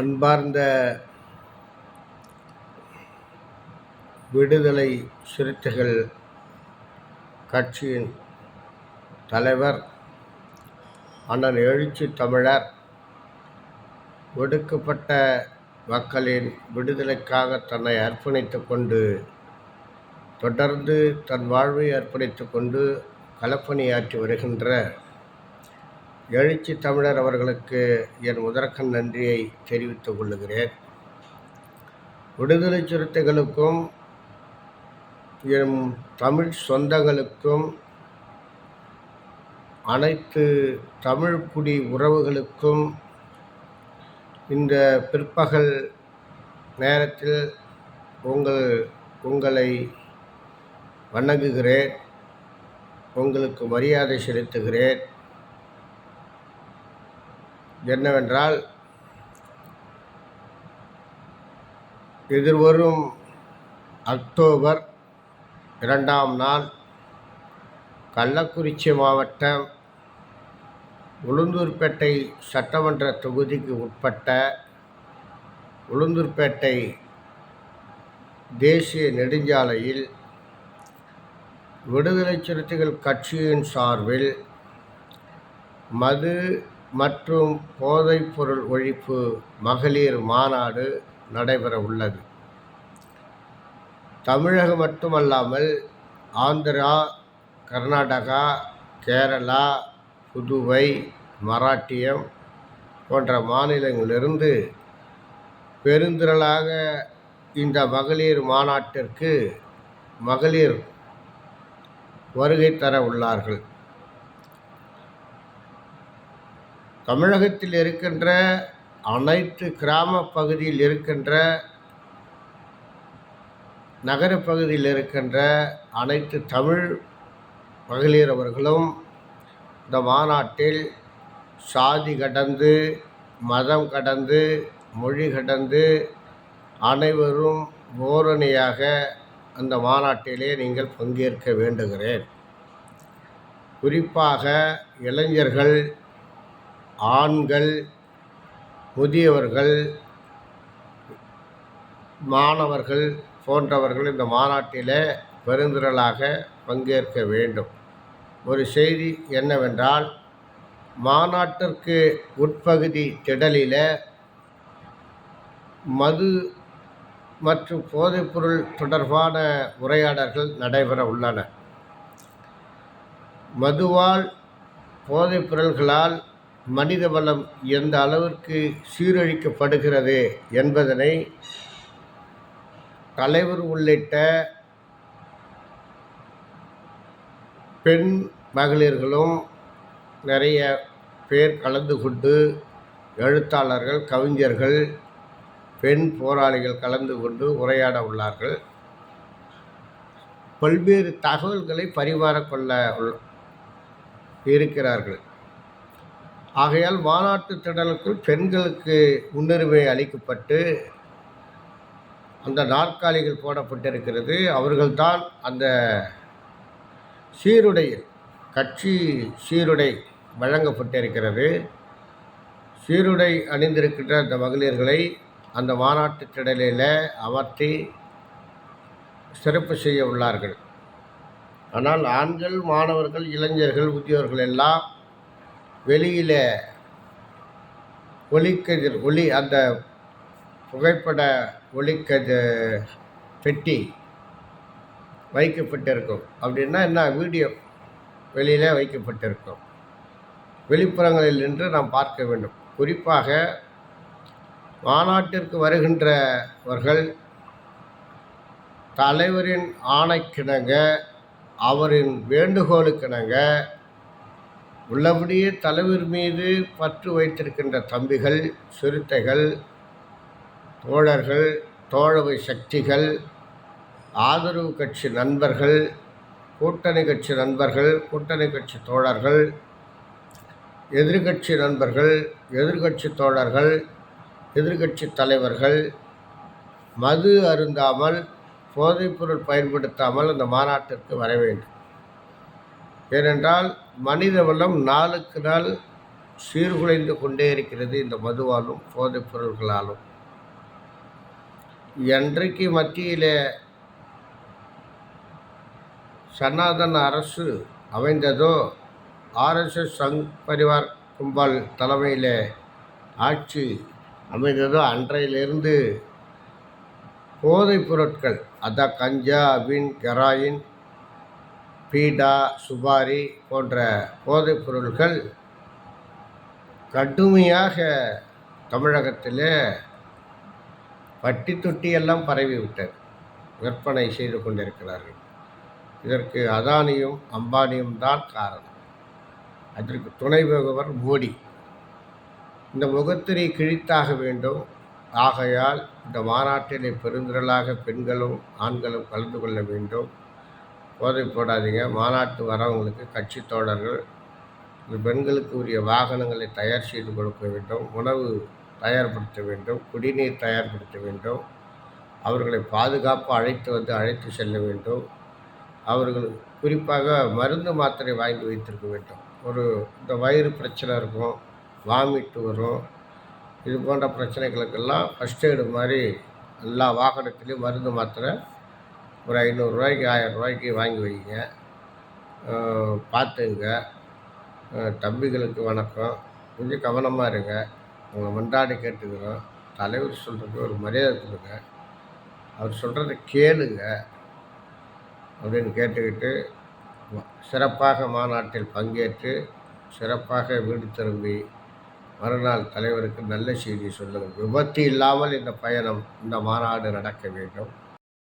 அன்பார்ந்த விடுதலை சிறுத்தைகள் கட்சியின் தலைவர் அண்ணன் எழுச்சி தமிழர் ஒடுக்கப்பட்ட மக்களின் விடுதலைக்காக தன்னை அர்ப்பணித்து கொண்டு தொடர்ந்து தன் வாழ்வை அர்ப்பணித்து கொண்டு களப்பணியாற்றி வருகின்ற எழுச்சி தமிழர் அவர்களுக்கு என் முதற்கண் நன்றியை தெரிவித்துக் கொள்ளுகிறேன். விடுதலை சிறுத்தைகளுக்கும் என் தமிழ் சொந்தங்களுக்கும் அனைத்து தமிழ் குடி உறவுகளுக்கும் இந்த பிற்பகல் நேரத்தில் உங்களை வணங்குகிறேன், உங்களுக்கு மரியாதை செலுத்துகிறேன். என்னவென்றால், எதிர்வரும் அக்டோபர் 2ஆம் நாள் கள்ளக்குறிச்சி மாவட்டம் உளுந்தூர்பேட்டை சட்டமன்ற தொகுதிக்கு உட்பட்ட உளுந்தூர்பேட்டை தேசிய நெடுஞ்சாலையில் விடுதலை சிறுத்தைகள் கட்சியின் சார்பில் மது மற்றும் போதைப்பொருள் ஒழிப்பு மகளிர் மாநாடு நடைபெற உள்ளது. தமிழகம் மட்டுமல்லாமல் ஆந்திரா, கர்நாடகா, கேரளா, புதுவை, மராட்டியம் போன்ற மாநிலங்களிலிருந்து பெருந்திரளாக இந்த மகளிர் மாநாட்டிற்கு மகளிர் வருகை தர உள்ளார்கள். தமிழகத்தில் இருக்கின்ற அனைத்து கிராம பகுதியில் இருக்கின்ற நகரப்பகுதியில் இருக்கின்ற அனைத்து தமிழ் மகளிர் அவர்களும் இந்த மாநாட்டில் சாதி கடந்து, மதம் கடந்து, மொழி கடந்து அனைவரும் ஓரணியாக அந்த மாநாட்டிலே நீங்கள் பங்கேற்க வேண்டுகிறேன். குறிப்பாக இளைஞர்கள், ஆண்கள், முதியவர்கள், மாணவர்கள் போன்றவர்கள் இந்த மாநாட்டில் பெருந்திரளாக பங்கேற்க வேண்டும். ஒரு செய்தி என்னவென்றால், மாநாட்டிற்கு உட்பகுதி திடலில் மது மற்றும் போதைப்பொருள் தொடர்பான உரையாடல்கள் நடைபெற உள்ளன. மதுவால், போதைப் பொருள்களால் மனித வளம் எந்த அளவிற்கு சீரழிக்கப்படுகிறது என்பதனை தலைவர் உள்ளிட்ட பெண் மகளிர்களும் நிறைய பேர் கலந்து கொண்டு, எழுத்தாளர்கள், கவிஞர்கள், பெண் போராளிகள் கலந்து கொண்டு உரையாட உள்ளார்கள். பல்வேறு தகவல்களை பரிமாறிக்கொள்ள இருக்கிறார்கள். ஆகையால் மாநாட்டு திடலுக்குள் பெண்களுக்கு முன்னுரிமை அளிக்கப்பட்டு அந்த நாற்காலிகள் போடப்பட்டிருக்கிறது. அவர்கள்தான் அந்த சீருடையில், கட்சி சீருடை வழங்கப்பட்டிருக்கிறது. சீருடை அணிந்திருக்கின்ற அந்த மகளிர்களை அந்த மாநாட்டு திடலில் அமர்த்தி சிறப்பு செய்ய உள்ளார்கள். ஆனால் ஆண்கள், மாணவர்கள், இளைஞர்கள், முதியோர்கள் எல்லாம் வெளியில் ஒளி அந்த புகைப்பட ஒளிக்கதிர் பெட்டி வைக்கப்பட்டிருக்கும். அப்படின்னா என்ன, வீடியோ வெளியிலே வைக்கப்பட்டிருக்கும். வெளிப்புறங்களில் நின்று நாம் பார்க்க வேண்டும். குறிப்பாக மாநாட்டிற்கு வருகின்றவர்கள் தலைவரின் ஆணைக்கிணங்க, அவரின் வேண்டுகோளுக்கிணங்க உள்ளபடியே தலைவர் மீது பற்று வைத்திருக்கின்ற தம்பிகள், சிறுத்தைகள், தோழர்கள், தோழமை சக்திகள், ஆதரவு கட்சி நண்பர்கள், கூட்டணி கட்சி நண்பர்கள், கூட்டணி கட்சி தோழர்கள், எதிர்கட்சி நண்பர்கள், எதிர்கட்சி தோழர்கள், எதிர்கட்சி தலைவர்கள் மது அருந்தாமல், போதைப்பொருள் பயன்படுத்தாமல் அந்த மாநாட்டிற்கு வர வேண்டும். ஏனென்றால் மனித வளம் நாளுக்கு நாள் சீர்குலைந்து கொண்டே இருக்கிறது இந்த மதுவாலும் போதைப் பொருள்களாலும். என்றைக்கு மத்தியிலே சனாதன அரசு அமைந்ததோ, ஆர்எஸ்எஸ் சங் பரிவார் கும்பல் தலைமையில் ஆட்சி அமைந்ததோ, அன்றையிலிருந்து போதைப் பொருட்கள், அதான் கஞ்சா, அபின், ஹெராயின், பீடா, சுபாரி போன்ற போதைப் பொருட்கள் கடுமையாக தமிழகத்தில் பட்டி தொட்டியெல்லாம் பரவிவிட்டது. விற்பனை செய்து கொண்டிருக்கிறார்கள். இதற்கு அதானியும் அம்பானியும் தான் காரணம். அதற்கு துணை போகவர் மோடி. இந்த முகத்திரை கிழித்தாக வேண்டும். ஆகையால் இந்த மாநாட்டிலே பெருந்திரளாக பெண்களும் ஆண்களும் கலந்து கொள்ள வேண்டும். போதை போடாதீங்க. மாநாட்டு வரவங்களுக்கு கட்சி தோழர்கள் இந்த பெண்களுக்கு உரிய வாகனங்களை தயார் செய்து கொடுக்க வேண்டும். உணவு தயார்படுத்த வேண்டும். குடிநீர் தயார்படுத்த வேண்டும். அவர்களை பாதுகாப்பாக அழைத்து செல்ல வேண்டும். அவர்கள் குறிப்பாக மருந்து மாத்திரை வாங்கி வைத்திருக்க வேண்டும். இந்த வயிறு பிரச்சனை இருக்கும், வாமிட்டு வரும், இது போன்ற பிரச்சனைகளுக்கெல்லாம் ஃபஸ்ட் எய்டு மாதிரி எல்லா வாகனத்துலேயும் மருந்து மாத்திரை ஒரு 500 ரூபாய்க்கு 1000 ரூபாய்க்கு வாங்கி வைங்க. பார்த்துங்க. தம்பிகளுக்கு வணக்கம். கொஞ்சம் கவனமாக இருங்க. உங்களை மன்றாடி கேட்டுக்கிறோம். தலைவர் சொல்கிறதுக்கு ஒரு மரியாதை கொடுங்க. அவர் சொல்கிறத கேளுங்க அப்படின்னு கேட்டுக்கிட்டு சிறப்பாக மாநாட்டில் பங்கேற்று சிறப்பாக வீடு திரும்பி மறுநாள் தலைவருக்கு நல்ல செய்தி சொல்லுங்கள். விபத்து இல்லாமல் இந்த பயணம், இந்த மாநாடு நடக்க வேண்டும்.